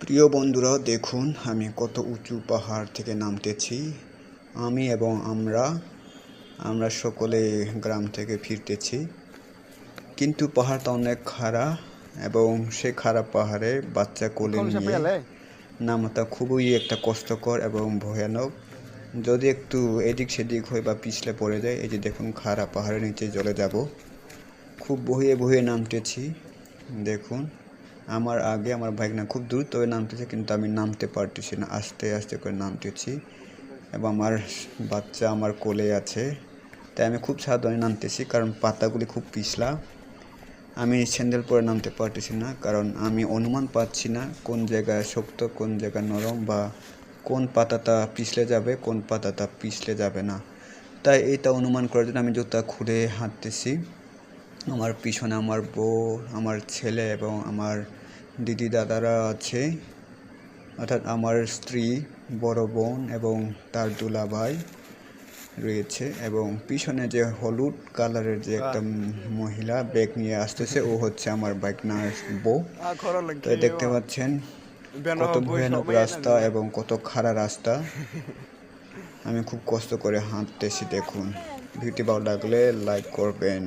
প্রিয় বন্ধুরা, দেখুন আমি কত উঁচু পাহাড় থেকে নামতেছি। আমি এবং আমরা সকলে গ্রাম থেকে ফিরতেছি, কিন্তু পাহাড়টা অনেক খাড়া এবং সে খারাপ পাহাড়ে বাচ্চা কোলে নিয়ে নামাটা খুবই একটা কষ্টকর এবং ভয়ানক। যদি একটু এদিক সেদিক হয় বা পিছলে পড়ে যায়, এই যে দেখুন খাড়া পাহাড়ের নিচে চলে যাব। খুব বহিয়ে বহিয়ে নামতেছি। দেখুন আমার আগে আমার ভাইগনা খুব দ্রুত হয়ে নামতেছে, কিন্তু আমি নামতে পারতেছি না, আস্তে আস্তে করে নামতেছি এবং আমার বাচ্চা আমার কোলে আছে। তাই আমি খুব সাবধানে নামতেছি, কারণ পাতাগুলি খুব পিছলা। আমি স্যান্ডেল পরে নামতে পারতেছি না, কারণ আমি অনুমান পাচ্ছি না কোন জায়গায় শক্ত, কোন জায়গায় নরম, বা কোন পাতাটা পিছলে যাবে, কোন পাতাটা পিছলে যাবে না। তাই এটা অনুমান করার জন্য আমি জুতা খুলে হাঁটতেছি। আমার পিছনে আমার বউ, আমার ছেলে এবং আমার দিদি দাদারা আছে, অর্থাৎ আমার স্ত্রী, বড় বোন এবং তার দুলাভাই রয়েছে। এবং পিছনে যে হলুদ কালারের যে একটা মহিলা ব্যাগ নিয়ে আসতেছে, ও হচ্ছে আমার বাইকনার বউ। তো দেখতে পাচ্ছেন কত ভয়ানক রাস্তা এবং কত খাড়া রাস্তা। আমি খুব কষ্ট করে হাঁটতেছি। দেখুন, ভিডিওটি ভালো লাগলে লাইক করবেন।